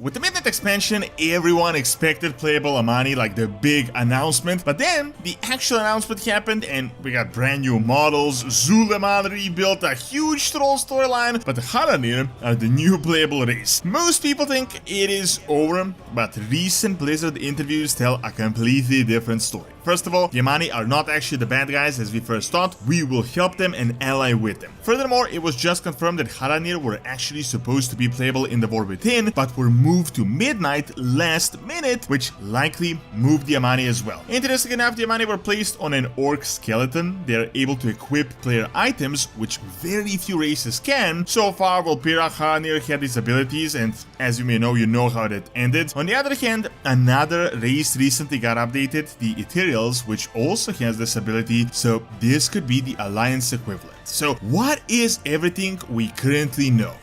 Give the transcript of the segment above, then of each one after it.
With the Midnight expansion, everyone expected Playable Amani, like the big announcement, but then the actual announcement happened and we got brand new models, Zul'Aman rebuilt, a huge troll storyline, but the Haranir are the new playable race. Most people think it is over, but recent Blizzard interviews tell a completely different story. First of all, the Amani are not actually the bad guys as we first thought. We will help them and ally with them. Furthermore, it was just confirmed that Haranir were actually supposed to be playable in the War Within, but were moved to Midnight last minute, which likely moved the Amani as well. Interesting enough, the Amani were placed on an orc skeleton. They are able to equip player items, which very few races can. So far, vulpera, Haranir had these abilities, and as you may know, you know how that ended. On the other hand, another race recently got updated, the ethereals, which also has this ability, so this could be the Alliance equivalent. So what is everything we currently know?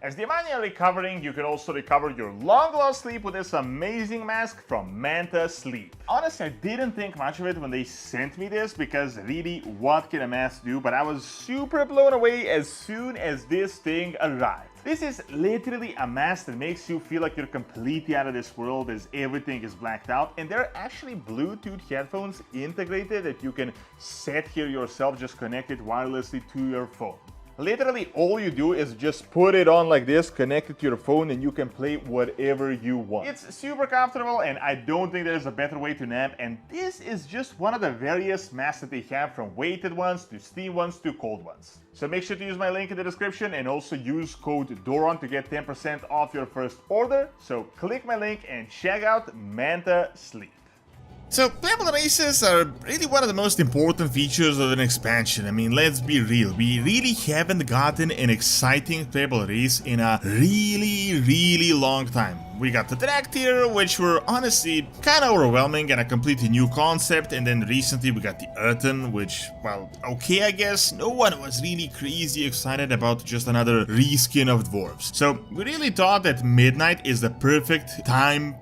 As the Amani are recovering, you can also recover your long-lost sleep with this amazing mask from Manta Sleep. Honestly, I didn't think much of it when they sent me this, because really, what can a mask do? But I was super blown away as soon as this thing arrived. This is literally a mask that makes you feel like you're completely out of this world as everything is blacked out, and there are actually Bluetooth headphones integrated that you can set here yourself, just connect it wirelessly to your phone. Literally all you do is just put it on like this, connect it to your phone, and you can play whatever you want. It's super comfortable and I don't think there's a better way to nap, and this is just one of the various masks that they have, from weighted ones to steam ones to cold ones. So make sure to use my link in the description and also use code DORON to get 10% off your first order. So click my link and check out Manta Sleep. So, playable races are really one of the most important features of an expansion. I mean, let's be real, we really haven't gotten an exciting playable race in a really long time. We got the Drag tier, which were honestly kind of overwhelming and a completely new concept, and then recently we got the Earthen, which, well, okay I guess, no one was really crazy excited about just another reskin of dwarves. So we really thought that Midnight is the perfect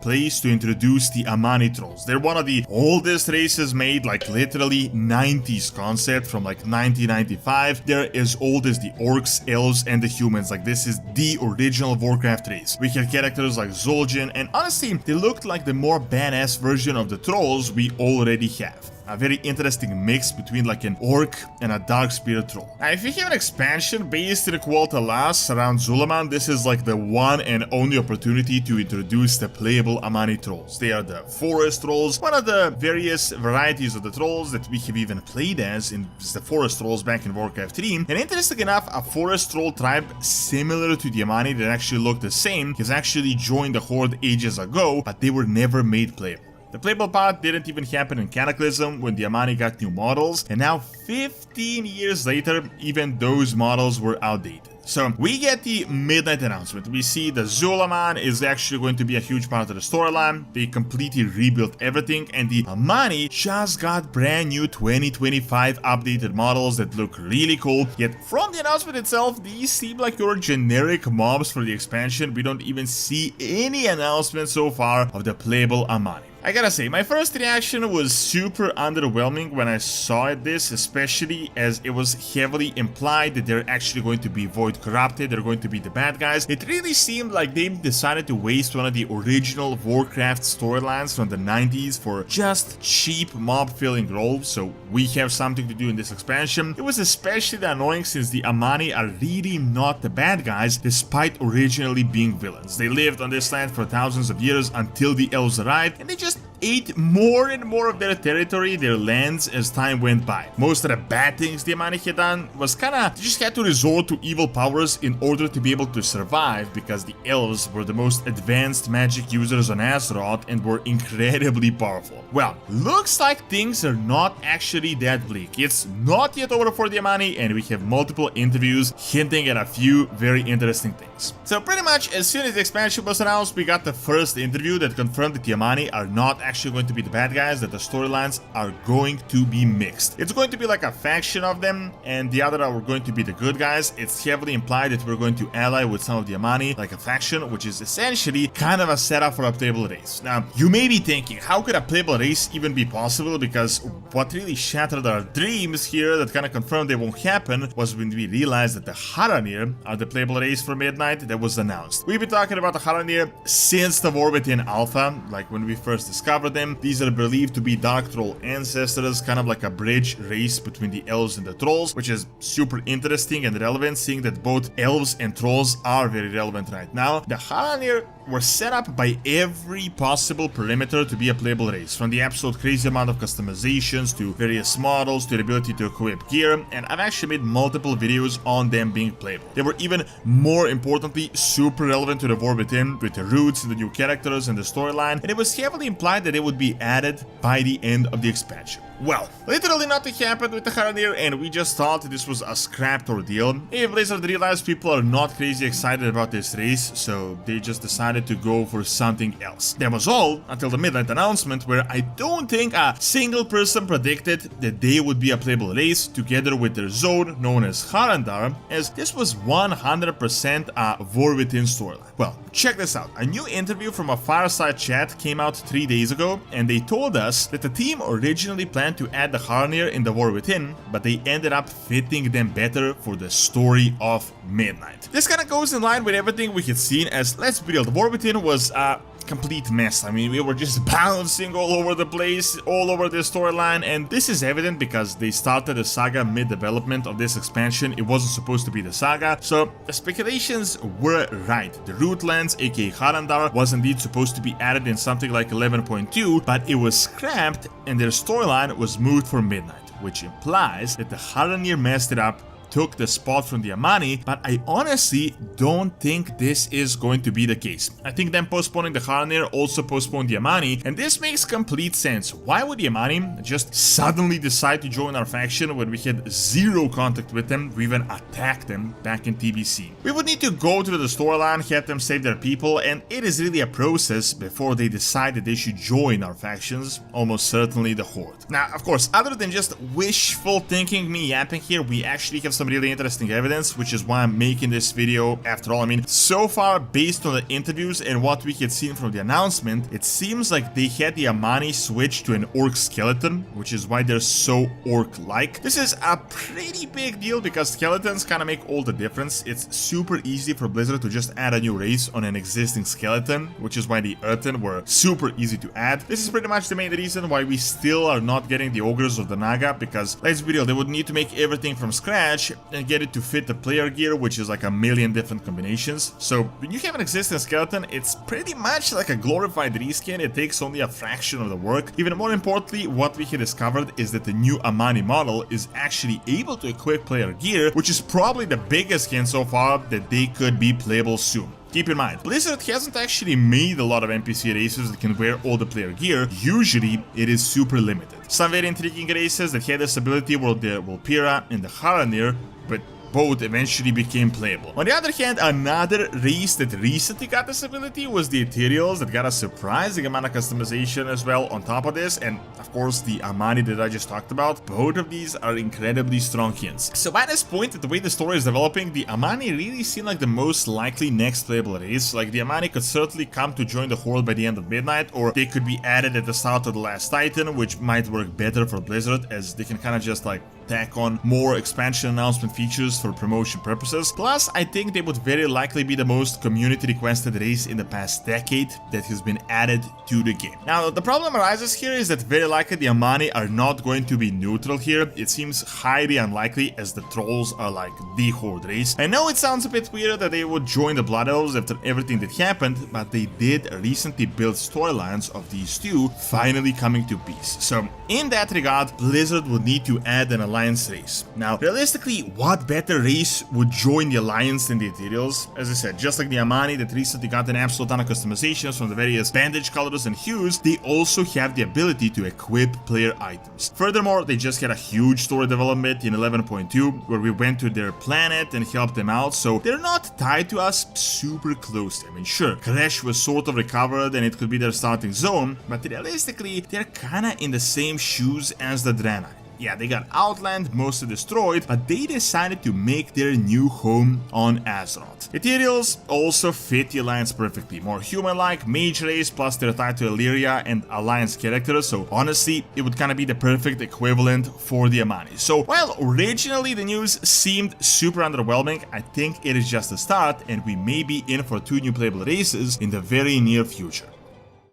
place to introduce the Amani trolls. They're one of the oldest races made, like literally 90s concept from like 1995. They're as old as the orcs, elves, and the humans. Like, this is the original Warcraft race. We have characters like Zul'Aman, and honestly, they looked like the more badass version of the trolls we already have. A very interesting mix between like an orc and a dark spirit troll. Now, if you have an expansion based in Qualta Las around Zul'Aman, this is like the one and only opportunity to introduce the playable Amani trolls. They are the forest trolls, one of the various varieties of the trolls that we have even played as in the forest trolls back in Warcraft 3. And interesting enough, a forest troll tribe similar to the Amani that actually looked the same has actually joined the Horde ages ago, but they were never made playable. The playable part didn't even happen in Cataclysm when the Amani got new models, and now 15 years later, even those models were outdated. So we get the Midnight announcement. We see the Zul'Aman is actually going to be a huge part of the storyline. They completely rebuilt everything, and the Amani just got brand new 2025 updated models that look really cool. Yet from the announcement itself, these seem like your generic mobs for the expansion. We don't even see any announcement so far of the playable Amani. I gotta say, my first reaction was super underwhelming when I saw this, especially as it was heavily implied that they're actually going to be Void Corrupted, they're going to be the bad guys. It really seemed like they decided to waste one of the original Warcraft storylines from the 90s for just cheap mob-filling roles, so we have something to do in this expansion. It was especially annoying since the Amani are really not the bad guys, despite originally being villains. They lived on this land for thousands of years until the elves arrived, and they just ate more and more of their territory, their lands, as time went by. Most of the bad things the Amani had done was kinda, they just had to resort to evil powers in order to be able to survive, because the elves were the most advanced magic users on Azeroth and were incredibly powerful. Well, looks like things are not actually that bleak. It's not yet over for the Amani, and we have multiple interviews hinting at a few very interesting things. So pretty much as soon as the expansion was announced, we got the first interview that confirmed that the Amani are not actually actually going to be the bad guys, that the storylines are going to be mixed. It's going to be like a faction of them, and the other are going to be the good guys. It's heavily implied that we're going to ally with some of the Amani, like a faction, which is essentially kind of a setup for a playable race. Now, you may be thinking, how could a playable race even be possible? Because what really shattered our dreams here, that kind of confirmed they won't happen, was when we realized that the Haranir are the playable race for Midnight that was announced. We've been talking about the Haranir since the War Within Alpha, like when we first discovered them. These are believed to be Dark Troll ancestors, kind of like a bridge race between the elves and the trolls, which is super interesting and relevant, seeing that both elves and trolls are very relevant right now. The Haranir were set up by every possible perimeter to be a playable race, from the absolute crazy amount of customizations to various models to the ability to equip gear, and I've actually made multiple videos on them being playable. They were even more importantly super relevant to the War Within, with the roots and the new characters and the storyline, and it was heavily implied that they would be added by the end of the expansion. Well, literally nothing happened with the Haranir, and we just thought this was a scrapped ordeal. Blizzard realized people are not crazy excited about this race, so they just decided to go for something else. That was all until the Midnight announcement, where I don't think a single person predicted that they would be a playable race together with their zone known as Harandar, as this was 100% a War Within storyline. Well, check this out. A new interview from a Fireside Chat came out 3 days ago, and they told us that the team originally planned to add the Haranir in the War Within, but they ended up fitting them better for the story of Midnight. This kind of goes in line with everything we had seen, as, let's be real, the War Within was a complete mess. I mean, we were just bouncing all over the place, all over this storyline, and this is evident because they started the saga mid-development of this expansion. It wasn't supposed to be the saga, so the speculations were right. The Rootlands, aka Harandar, was indeed supposed to be added in something like 11.2, but it was scrapped and their storyline was moved for Midnight, which implies that the Haranir messed it up, took the spot from the Amani, but I honestly don't think this is going to be the case. I think them postponing the Haranir also postponed the Amani, and this makes complete sense. Why would the Amani just suddenly decide to join our faction when we had zero contact with them? We even attacked them back in TBC. We would need to go through the storyline, have them save their people, and it is really a process before they decide that they should join our factions, almost certainly the Horde. Now, of course, other than just wishful thinking, me yapping here, we actually have some really interesting evidence, which is why I'm making this video. After all, I mean, so far, based on the interviews and what we had seen from the announcement, it seems like they had the Amani switch to an orc skeleton, which is why they're so orc-like. This is a pretty big deal because skeletons kind of make all the difference. It's super easy for Blizzard to just add a new race on an existing skeleton, which is why the Earthen were super easy to add. This is pretty much the main reason why we still are not getting the Ogres of the Naga, because, let's be real, they would need to make everything from scratch and get it to fit the player gear, which is like a million different combinations. So when you have an existing skeleton, it's pretty much like a glorified reskin. It takes only a fraction of the work. Even more importantly, what we had discovered is that the new Amani model is actually able to equip player gear, which is probably the biggest hint so far that they could be playable soon. Keep in mind, Blizzard hasn't actually made a lot of NPC races that can wear all the player gear. Usually, it is super limited. Some very intriguing races that had this ability were the vulpera and the Haranir, but both eventually became playable. On the other hand, another race that recently got this ability was the ethereals, that got a surprising amount of customization as well on top of this, and of course the Amani that I just talked about. Both of these are incredibly strong hints. So by this point, the way the story is developing, the Amani really seem like the most likely next playable race. Like, the Amani could certainly come to join the Horde by the end of Midnight, or they could be added at the start of the Last Titan, which might work better for Blizzard, as they can kind of just like tack on more expansion announcement features for promotion purposes. Plus, I think they would very likely be the most community requested race in the past decade that has been added to the game. Now, the problem arises here is that very likely the Amani are not going to be neutral here. It seems highly unlikely, as the trolls are like the Horde race. I know it sounds a bit weird that they would join the Blood Elves after everything that happened, but they did recently build storylines of these two finally coming to peace. So In that regard, Blizzard would need to add an alliance race. Now, realistically, what better race would join the alliance than the ethereals? As I said, just like the Amani that recently got an absolute ton of customizations from the various bandage colors and hues, they also have the ability to equip player items. Furthermore, they just had a huge story development in 11.2 where we went to their planet and helped them out, so they're not tied to us super closely. I mean, sure, Crash was sort of recovered and it could be their starting zone, but realistically, they're kinda in the same shoes as the Draenei. Yeah, they got outland, mostly destroyed, but they decided to make their new home on Azeroth. Ethereals also fit the alliance perfectly, more human-like, mage race, plus they're tied to Illyria and alliance characters, so honestly, it would kinda be the perfect equivalent for the Amani. So while originally the news seemed super underwhelming, I think it is just a start, and we may be in for 2 new playable races in the very near future.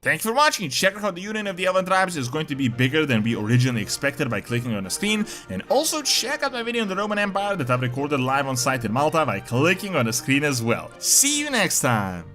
Thanks for watching. Check out how the Union of the Elven Tribes is going to be bigger than we originally expected by clicking on the screen, and also check out my video on the Roman Empire that I've recorded live on site in Malta by clicking on the screen as well. See you next time!